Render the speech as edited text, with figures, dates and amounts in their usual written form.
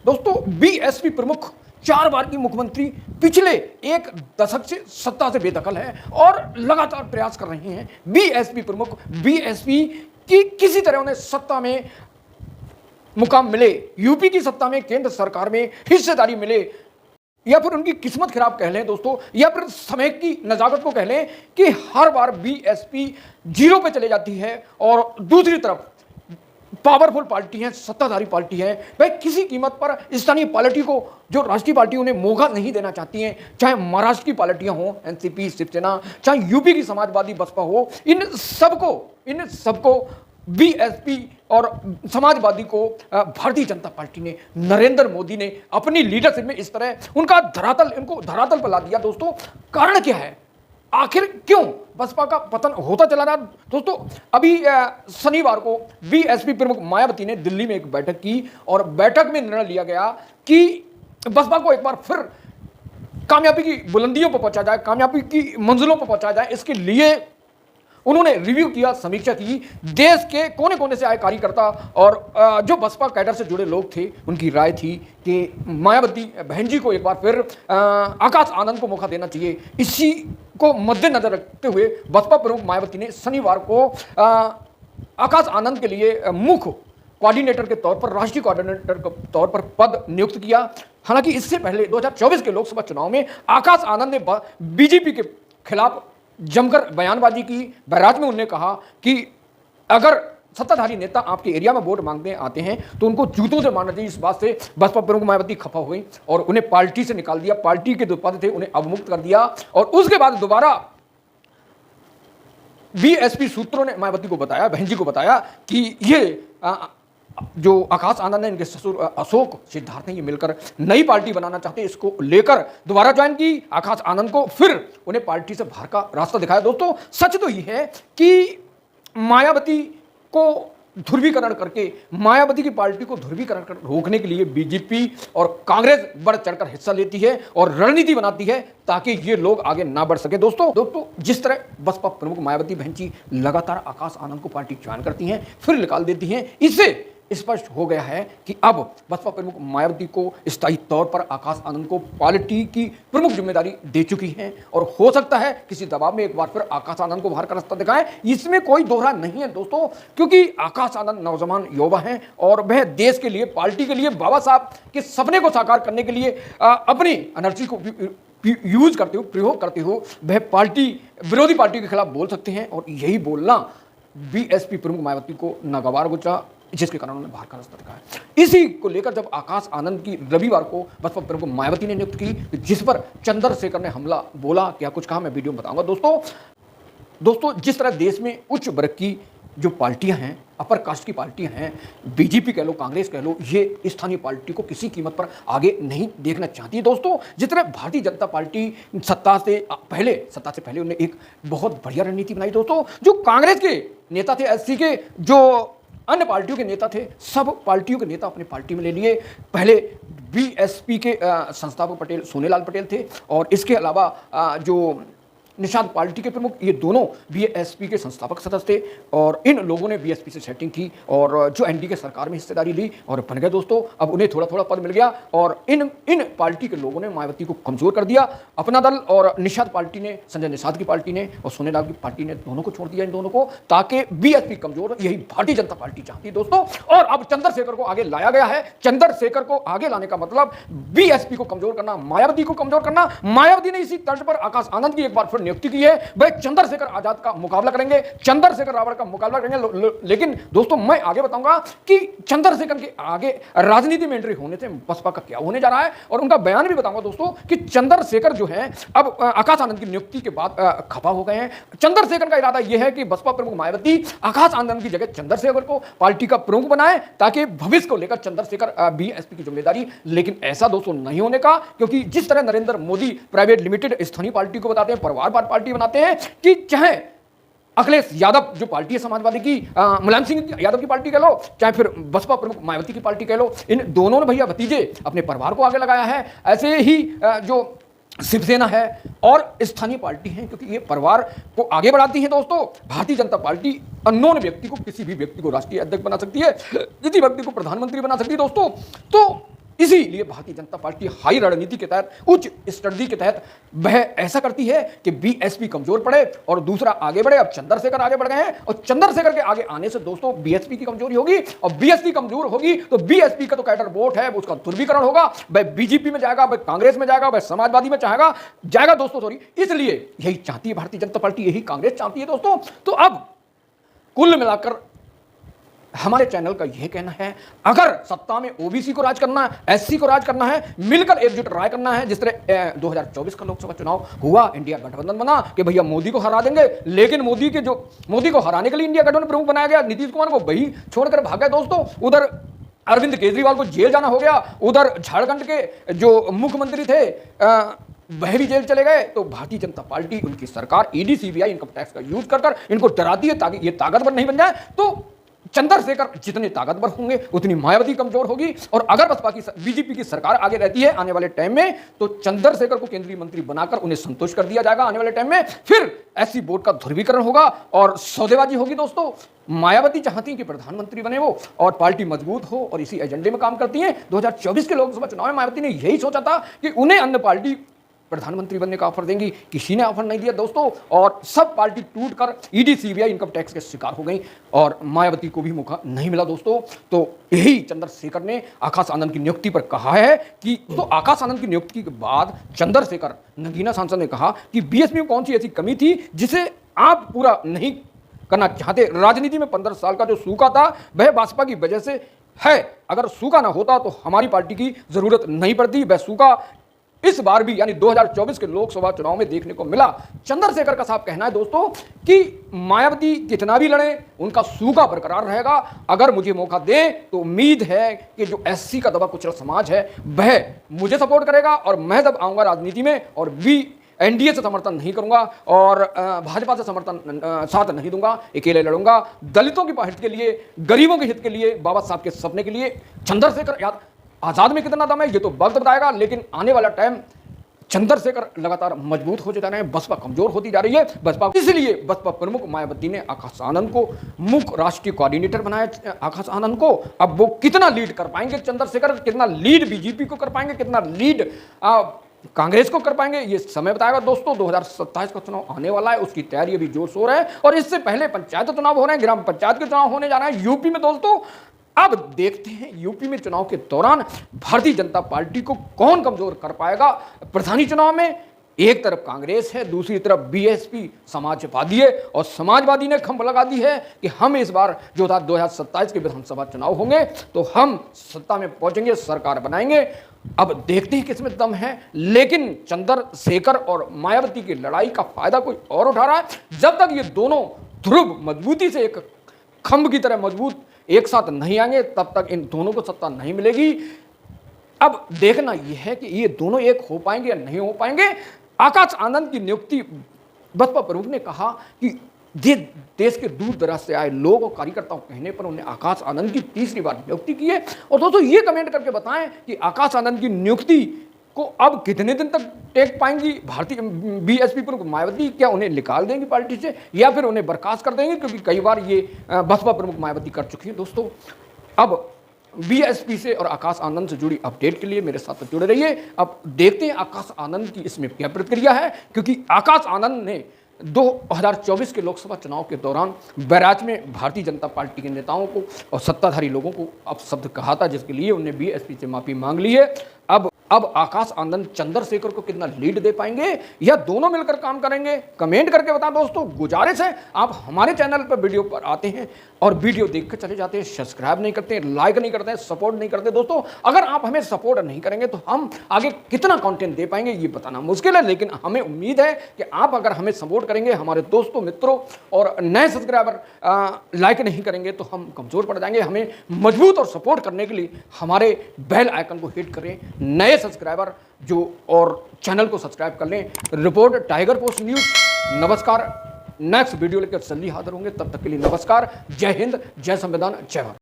दोस्तों बीएसपी प्रमुख 4 बार की मुख्यमंत्री, पिछले एक दशक से सत्ता से बेदखल है और लगातार प्रयास कर रहे हैं बीएसपी प्रमुख, बीएसपी की किसी तरह उन्हें सत्ता में मुकाम मिले, यूपी की सत्ता में, केंद्र सरकार में हिस्सेदारी मिले, या फिर उनकी किस्मत खराब कह लें दोस्तों, या फिर समय की नजाकत को कह लें कि हर बार बीएसपी जीरो पे चले जाती है और दूसरी तरफ पावरफुल पार्टी है, सत्ताधारी पार्टी है, भाई किसी कीमत पर स्थानीय पार्टी को, जो राष्ट्रीय पार्टी उन्हें मौका नहीं देना चाहती हैं, चाहे महाराष्ट्र की पार्टियां हो, एनसीपी, शिवसेना, चाहे यूपी की समाजवादी बसपा हो, इन सबको बीएसपी और समाजवादी को भारतीय जनता पार्टी ने, नरेंद्र मोदी ने अपनी लीडरशिप में इस तरह इनको धरातल पर ला दिया। दोस्तों कारण क्या है, आखिर क्यों बसपा का पतन होता चला रहा? दोस्तों अभी शनिवार को बीएसपी प्रमुख मायावती ने दिल्ली में एक बैठक की और बैठक में निर्णय लिया गया कि बसपा को एक बार फिर कामयाबी की बुलंदियों पर पहुंचा जाए, कामयाबी की मंजिलों पर पहुंचा जाए। इसके लिए उन्होंने रिव्यू किया, समीक्षा की, देश के कोने कोने से आए कार्यकर्ता और जो बसपा कैडर से जुड़े लोग थे, उनकी राय थी कि मायावती बहन जी को एक बार फिर आकाश आनंद को मौका देना चाहिए। इसी को मद्देनजर रखते हुए बसपा प्रमुख मायावती ने शनिवार को आकाश आनंद के लिए मुख्य कोऑर्डिनेटर के तौर पर, राष्ट्रीय कोऑर्डिनेटर के तौर पर पद नियुक्त किया। हालांकि इससे पहले 2024 के लोकसभा चुनाव में आकाश आनंद ने बीजेपी के खिलाफ जमकर बयानबाजी की। बैराज में उन्होंने कहा कि अगर सत्ताधारी नेता आपके एरिया में वोट मांगने आते हैं तो उनको जूतों से मारना चाहिए। इस बात से बसपा प्रमुख मायावती खफा हो गई और उन्हें पार्टी से निकाल दिया, पार्टी के जो पद थे उन्हें अवमुक्त कर दिया। और उसके बाद दोबारा बीएसपी सूत्रों ने मायावती को बताया, बहन जी को बताया कि ये जो आकाश आनंद है, इनके ससुर अशोक सिद्धार्थ ने ये मिलकर नई पार्टी बनाना चाहते हैं। इसको लेकर दोबारा ज्वाइन की आकाश आनंद को, फिर उन्हें पार्टी से बाहर का रास्ता दिखाया। दोस्तों सच तो ये है कि मायावती को ध्रुवीकरण करके, मायावती की पार्टी को ध्रुवीकरण कर रोकने के लिए बीजेपी और कांग्रेस बढ़ चढ़कर हिस्सा लेती है और रणनीति बनाती है ताकि ये लोग आगे ना बढ़ सके। दोस्तों जिस तरह बसपा प्रमुख मायावती बहन जी लगातार आकाश आनंद को पार्टी ज्वाइन करती हैं, फिर निकाल देती हैं, इससे स्पष्ट हो गया है कि अब बसपा प्रमुख मायावती को स्थायी तौर पर आकाश आनंद को पार्टी की प्रमुख जिम्मेदारी दे चुकी है और हो सकता है किसी दबाव में एक बार फिर आकाश आनंद को बाहर का रास्ता दिखाएं। इसमें कोई दोहरा नहीं है दोस्तों, क्योंकि आकाश आनंद नौजवान युवा हैं और वह देश के लिए, पार्टी के लिए, बाबा साहब के सपने को साकार करने के लिए अपनी एनर्जी को यूज करते हो, प्रयोग करते हो, वह पार्टी, विरोधी पार्टी के खिलाफ बोल सकते हैं। और यही बोलना बीएसपी प्रमुख मायावती को नागवार गुजरा, जिसके कारण उन्होंने बाहर का रास्ता दिखाया। इसी को लेकर जब आकाश आनंद की रविवार को बसपा प्रमुख मायावती ने नियुक्त की, जिस पर चंद्रशेखर ने हमला बोला, क्या कुछ कहा, मैं वीडियो में बताऊंगा। दोस्तों जिस तरह देश में उच्च वर्ग की जो पार्टियां हैं, अपर कास्ट की पार्टियां हैं, बीजेपी कह लो, कांग्रेस कह लो, ये स्थानीय पार्टी को किसी कीमत पर आगे नहीं देखना चाहती है। दोस्तों जिस तरह भारतीय जनता पार्टी सत्ता से पहले उन्होंने एक बहुत बढ़िया रणनीति बनाई। दोस्तों जो कांग्रेस के नेता थे, एससी के जो अन्य पार्टियों के नेता थे, सब पार्टियों के नेता अपनी पार्टी में ले लिए। पहले बीएसपी के संस्थापक पटेल सोनेलाल पटेल थे और इसके अलावा जो निषाद पार्टी के प्रमुख, ये दोनों बीएसपी के संस्थापक सदस्य थे और इन लोगों ने बीएसपी से सेटिंग की और जो एनडीए के सरकार में हिस्सेदारी ली और बन गए। दोस्तों अब उन्हें थोड़ा थोड़ा पद मिल गया और इन पार्टी के लोगों ने मायावती को कमजोर कर दिया। अपना दल और निषाद पार्टी ने, संजय निषाद की पार्टी ने और सोनेलाल की पार्टी ने, दोनों को छोड़ दिया, इन दोनों को, ताकि बीएसपी कमजोर, यही भारतीय जनता पार्टी चाहती है दोस्तों। और अब चंद्रशेखर को आगे लाया गया है। चंद्रशेखर को आगे लाने का मतलब बीएसपी को कमजोर करना, मायावती को कमजोर करना। मायावती ने इसी तर्ज पर आकाश आनंद की एक बार फिर नियुक्ति की है। वह चंद्रशेखर आजाद का मुकाबला करेंगे, चंद्रशेखर रावण का मुकाबला करेंगे। लेकिन दोस्तों मैं आगे बताऊंगा कि चंद्रशेखर के आगे राजनीति में एंट्री होने से बसपा का क्या होने जा रहा है और उनका बयान भी बताऊंगा दोस्तों कि चंद्रशेखर जो है अब आकाश आनंद की नियुक्ति के बाद खफा हो गए हैं। चंद्रशेखर का इरादा यह है कि बसपा प्रमुख मायावती आकाश आनंद की जगह चंद्रशेखर को पार्टी का प्रमुख बनाए ताकि भविष्य को लेकर चंद्रशेखर बीएसपी की जिम्मेदारी। लेकिन ऐसा दोस्तों नहीं होने का, क्योंकि जिस तरह नरेंद्र मोदी प्राइवेट लिमिटेड स्थानीय पार्टी को बताते हैं, परिवारवाद पार्टी बनाते हैं, कि चाहे अखिलेश यादव जो पार्टी है समाजवादी की, मुलायम सिंह यादव की पार्टी कह लो, चाहे फिर बसपा प्रमुख मायावती की पार्टी कह लो, इन दोनों ने भैया भतीजे अपने परिवार को आगे लगाया है। ऐसे ही जो शिवसेना है और स्थानीय पार्टी है, क्योंकि ये परिवार को आगे बढ़ाती है। दोस्तों भारतीय जनता पार्टी अननोन व्यक्ति को, किसी भी व्यक्ति को राष्ट्रीय अध्यक्ष बना सकती है, किसी व्यक्ति को प्रधानमंत्री बना सकती है। दोस्तों तो इसीलिए भारतीय जनता पार्टी हाई रणनीति के तहत, उच्च स्ट्रेटजी के तहत वह ऐसा करती है कि बीएसपी कमजोर पड़े और दूसरा आगे बढ़े। अब चंद्रशेखर आगे बढ़ गए हैं और चंद्रशेखर के आगे आने से दोस्तों बीएसपी की कमजोरी होगी और बीएसपी कमजोर होगी तो बीएसपी का तो कैडर वोट है उसका ध्रुवीकरण होगा, वह बीजेपी में जाएगा, वह कांग्रेस में जाएगा, वह समाजवादी में जाएगा दोस्तों। सॉरी, इसलिए यही चाहती है भारतीय जनता पार्टी, यही कांग्रेस चाहती है दोस्तों। तो अब कुल मिलाकर हमारे चैनल का यह कहना है, अगर सत्ता में ओबीसी को राज करना है, एससी को राज करना है, मिलकर एकजुट राय करना है, जिस तरह 2024 का लोकसभा चुनाव हुआ, इंडिया गठबंधन बना कि भैया मोदी को हरा देंगे, लेकिन मोदी को हराने के लिए इंडिया गठबंधन प्रमुख बनाया गया, नीतीश कुमार को वही छोड़कर भाग गए दोस्तों। उधर अरविंद केजरीवाल को जेल जाना हो गया, उधर झारखंड के जो मुख्यमंत्री थे वह भी जेल चले गए। तो भारतीय जनता पार्टी, उनकी सरकार ईडी सीबीआई इनकम टैक्स का यूज कर इनको डराती है ताकि ये ताकतवर नहीं बन जाए। तो चंद्रशेखर जितने ताकतवर होंगे उतनी मायावती कमजोर होगी और अगर बसपा की बीजेपी की सरकार आगे रहती है आने वाले टाइम में तो चंद्रशेखर को केंद्रीय मंत्री बनाकर उन्हें संतुष्ट कर दिया जाएगा आने वाले टाइम में। फिर एससी बोर्ड का ध्रुवीकरण होगा और सौदेबाजी होगी दोस्तों। मायावती चाहती हैं कि प्रधानमंत्री बने वो और पार्टी मजबूत हो और इसी एजेंडे में काम करती है। 2024 के लोकसभा चुनाव में मायावती ने यही सोचा था कि उन्हें अन्य पार्टी प्रधानमंत्री बनने का ऑफर देंगी, किसी ने ऑफर नहीं दिया दोस्तों और सब पार्टी टूटकर ईडी सीबीआई इनकम टैक्स के शिकार हो गई और मायावती को भी मौका नहीं मिला दोस्तों। तो यही चंद्रशेखर ने आकाश आनंद की नियुक्ति पर कहा है कि तो आकाश आनंद की नियुक्ति के बाद चंद्रशेखर, नगीना सांसद ने कहा कि बीएसपी में कौन सी ऐसी कमी थी जिसे आप पूरा नहीं करना चाहते। राजनीति में 15 साल का जो सूखा था वह भाजपा की वजह से है, अगर सूखा ना होता तो हमारी पार्टी की जरूरत नहीं पड़ती। वह सूखा इस बार भी यानी 2024 के लोकसभा चुनाव में देखने को मिला। चंद्रशेखर का साफ कहना है दोस्तों कि मायावती कितना भी लड़े उनका सूखा बरकरार रहेगा। अगर मुझे मौका दे तो उम्मीद है कि जो एससी का दबा कुचला समाज है वह मुझे सपोर्ट करेगा और मैं जब आऊंगा राजनीति में और एनडीए से समर्थन नहीं करूंगा और भाजपा से समर्थन साथ नहीं दूंगा, अकेले लड़ूंगा दलितों के हित के लिए, गरीबों के हित के लिए, बाबा साहब के सपने के लिए। चंद्रशेखर याद आजाद में कितना दम है ये तो वक्त बताएगा, लेकिन आने वाला टाइम चंद्रशेखर लगातार मजबूत हो जा रहे हैं, बसपा कमजोर होती जा रही है बसपा। इसलिए बसपा प्रमुख मायावती ने आकाश आनंद को मुख्य राष्ट्रीय कोऑर्डिनेटर बनाया। आकाश आनंद को अब वो कितना लीड कर पाएंगे चंद्रशेखर, कितना लीड बीजेपी को कर पाएंगे, कितना लीड कांग्रेस को कर पाएंगे, ये समय बताएगा दोस्तों। 2027 का चुनाव आने वाला है, उसकी तैयारी अभी जोर शोर है और इससे पहले पंचायत चुनाव हो रहे हैं, ग्राम पंचायत के चुनाव होने जा रहे हैं यूपी में दोस्तों। अब देखते हैं यूपी में चुनाव के दौरान भारतीय जनता पार्टी को कौन कमजोर कर पाएगा। प्रधानी चुनाव में एक तरफ कांग्रेस है, दूसरी तरफ बीएसपी समाजवादी है और समाजवादी ने खंभ लगा दी है कि हम इस बार जो 2027 के विधानसभा चुनाव होंगे तो हम सत्ता में पहुंचेंगे, सरकार बनाएंगे। अब देखते हैं किसमें दम है, लेकिन चंद्रशेखर और मायावती की लड़ाई का फायदा कोई और उठा रहा है। जब तक ये दोनों ध्रुव मजबूती से एक खंभ की तरह मजबूत एक साथ नहीं आएंगे तब तक इन दोनों को सत्ता नहीं मिलेगी। अब देखना यह है कि ये दोनों एक हो पाएंगे या नहीं हो पाएंगे। आकाश आनंद की नियुक्ति बसपा प्रमुख ने कहा कि देश के दूर दराज से आए लोग और कार्यकर्ताओं कहने पर उन्हें आकाश आनंद की तीसरी बार नियुक्ति की है। और दोस्तों ये कमेंट करके बताएं कि आकाश आनंद की नियुक्ति को अब कितने दिन तक टेक पाएंगी भारतीय बीएसपी प्रमुख मायावती, क्या उन्हें निकाल देंगी पार्टी से या फिर उन्हें बर्खास्त कर देंगे, क्योंकि कई बार ये बसपा प्रमुख मायावती कर चुकी है दोस्तों। अब बीएसपी से और आकाश आनंद से जुड़ी अपडेट के लिए मेरे साथ जुड़े रहिए। अब देखते हैं आकाश आनंद की इसमें क्या प्रतिक्रिया है, क्योंकि आकाश आनंद ने 2024 के लोकसभा चुनाव के दौरान बैराज में भारतीय जनता पार्टी के नेताओं को और सत्ताधारी लोगों को अपशब्द कहा था, जिसके लिए उन्हें बीएसपी से माफी मांग ली है। अब आकाश आनंद चंद्रशेखर को कितना लीड दे पाएंगे या दोनों मिलकर काम करेंगे, कमेंट करके बताएं दोस्तों। गुजारिश है आप हमारे चैनल पर वीडियो पर आते हैं और वीडियो देखकर चले जाते हैं, सब्सक्राइब नहीं करते, लाइक नहीं करते, सपोर्ट नहीं करते दोस्तों। अगर आप हमें सपोर्ट नहीं करेंगे तो हम आगे कितना कंटेंट दे पाएंगे ये बताना मुश्किल है, लेकिन हमें उम्मीद है कि आप अगर हमें सपोर्ट करेंगे, हमारे दोस्तों मित्रों और नए सब्सक्राइबर लाइक नहीं करेंगे तो हम कमजोर पड़ जाएंगे। हमें मजबूत और सपोर्ट करने के लिए हमारे बेल आइकन को हिट करें, नए सब्सक्राइबर जो और चैनल को सब्सक्राइब कर लें। रिपोर्ट टाइगर पोस्ट न्यूज़, नमस्कार। नेक्स्ट वीडियो लेकर जल्दी हाजिर होंगे, तब तक के लिए नमस्कार। जय हिंद, जय संविधान, जय भारत।